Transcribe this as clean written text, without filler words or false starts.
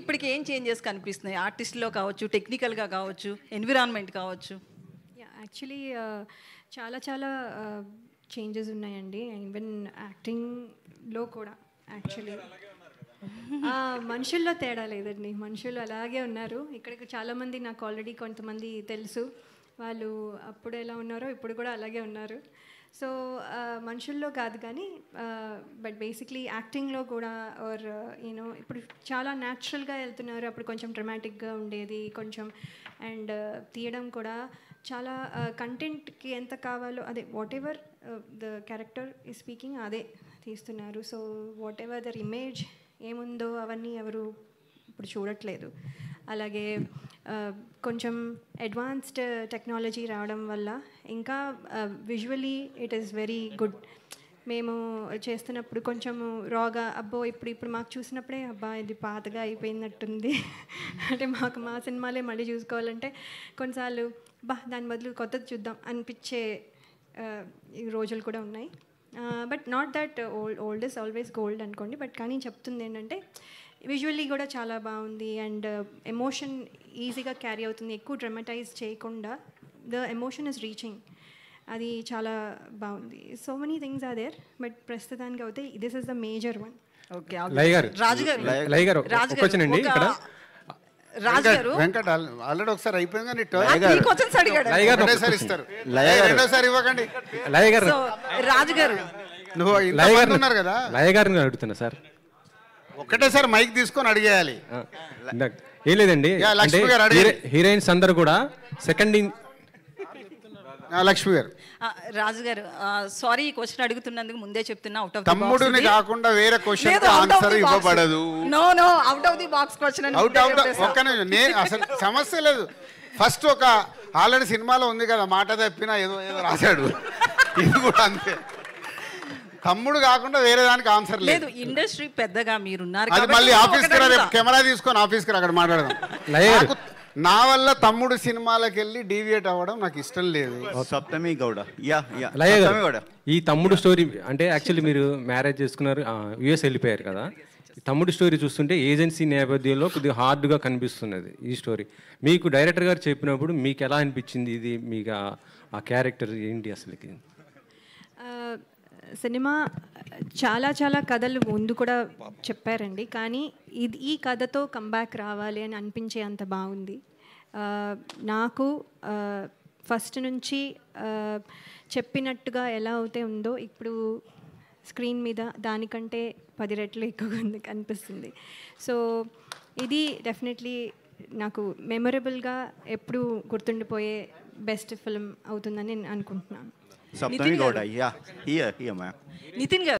ఇప్పటికి ఏం చేంజెస్ కనిపిస్తున్నాయి ఆర్టిస్ట్లో కావచ్చు, టెక్నికల్గా కావచ్చు, ఎన్విరాన్మెంట్ కావచ్చు? యాక్చువల్లీ చాలా చాలా చేంజెస్ ఉన్నాయండి. ఈవెన్ యాక్టింగ్లో కూడా యాక్చువల్లీ మనుషుల్లో తేడా లేదండి. మనుషులు అలాగే ఉన్నారు. ఇక్కడికి చాలామంది నాకు ఆల్రెడీ కొంతమంది తెలుసు. వాళ్ళు అప్పుడు ఎలా ఉన్నారో ఇప్పుడు కూడా అలాగే ఉన్నారు. సో మనుషుల్లో కాదు కానీ బట్ బేసిక్లీ యాక్టింగ్లో కూడా ఆర్ యూనో ఇప్పుడు చాలా న్యాచురల్గా వెళ్తున్నారు. అప్పుడు కొంచెం డ్రమాటిక్గా ఉండేది కొంచెం. అండ్ తీయడం కూడా చాలా కంటెంట్కి ఎంత కావాలో అదే వాట్ ఎవర్ ద క్యారెక్టర్ ఈ స్పీకింగ్ అదే తీస్తున్నారు. So whatever their image ఏముందో అవన్నీ ఎవరు ఇప్పుడు చూడట్లేదు. అలాగే కొంచెం అడ్వాన్స్డ్ టెక్నాలజీ రావడం వల్ల ఇంకా visually it is very good. మేము చేస్తున్నప్పుడు కొంచెము రాగా అబ్బో ఇప్పుడు మాకు చూసినప్పుడే అబ్బా ఇది పాతగా అయిపోయినట్టుంది అంటే మాకు మా సినిమాలే మళ్ళీ చూసుకోవాలంటే కొన్నిసార్లు దాని బదులు కొత్తది చూద్దాం అనిపించే రోజులు కూడా ఉన్నాయి. But not that old is always gold అనుకోండి. బట్ కానీ చెప్తుంది ఏంటంటే విజువల్లీ కూడా చాలా బాగుంది. అండ్ ఎమోషన్ ఈజీగా క్యారీ అవుతుంది. ఎక్కువ డ్రమటైజ్ చేయకుండా ద ఎమోషన్ ఇస్ రీచింగ్. అది చాలా బాగుంది. So many things are there. But ప్రస్తుతానికి అయితే this is the major one. Okay రాజుగారు వెంకట్ ఆల్రెడీ ఒకసారి అయిపోయింది కానీ రెండోసారి ఇవ్వకండి. రాజుగారు నువ్వు ఉన్నారు కదా, లయగారిని అడుగుతున్నా సార్. ఒకటేసారి మైక్ తీసుకొని అడిగేయాలి. ఏం లేదండి, హీరోయిన్స్ అందరు కూడా సెకండ్ లక్ష్మి గారు. రాజు గారు సారీ ఈ క్వశ్చన్ అడుగుతున్నందుకు ముందే చెప్తున్నా, అవుట్ ఆఫ్ ది తమ్ముడిని కాకుండా వేరే క్వశ్చన్ ఆన్సర్ ఇవ్వబడదు. No out of the box question అని నేను అసలు సమస్య లేదు. ఫస్ట్ ఒక ఆల్రెడీ సినిమాలో ఉంది కదా మాట తప్పినా ఏదో రాశాడు, ఇది కూడా అంతే. తమ్ముడు కాకుండా వేరే దానికి ఆన్సర్ లేదు. ఇండస్ట్రీ పెద్దగా మీరున్నారు, అది మళ్ళీ ఆఫీస్కి రా, కెమెరా తీసుకొని ఆఫీస్కి రా, అక్కడ మాట్లాడదాం. నా వల్ల తమ్ముడు సినిమాలకు వెళ్ళి డీవియేట్ అవ్వడం నాకు ఇష్టం లేదు. సప్తమి గౌడ ఈ తమ్ముడు స్టోరీ అంటే యాక్చువల్లీ మీరు మ్యారేజ్ చేసుకున్నారు, యుఎస్ వెళ్ళిపోయారు కదా. తమ్ముడు స్టోరీ చూస్తుంటే ఏజెన్సీ నేపథ్యంలో కొద్దిగా హార్డ్గా కనిపిస్తున్నది ఈ స్టోరీ. మీకు డైరెక్టర్ గారు చెప్పినప్పుడు మీకు ఎలా అనిపించింది? ఇది మీకు ఆ క్యారెక్టర్ ఏంటి అసలుకి? సినిమా చాలా చాలా కథలు ముందు కూడా చెప్పారండి, కానీ ఈ కథతో కంబ్యాక్ రావాలి అని అనిపించే అంత బాగుంది. నాకు ఫస్ట్ నుంచి చెప్పినట్టుగా ఎలా అయితే ఉందో ఇప్పుడు స్క్రీన్ మీద దానికంటే 10 రెట్లు ఎక్కువగా ఉంది అనిపిస్తుంది. సో ఇది డెఫినెట్లీ నాకు మెమొరబుల్గా ఎప్పుడు గుర్తుండిపోయే బెస్ట్ ఫిల్మ్ అవుతుందని నేను అనుకుంటున్నాను. సప్తమి గౌడ నితిన్ గారు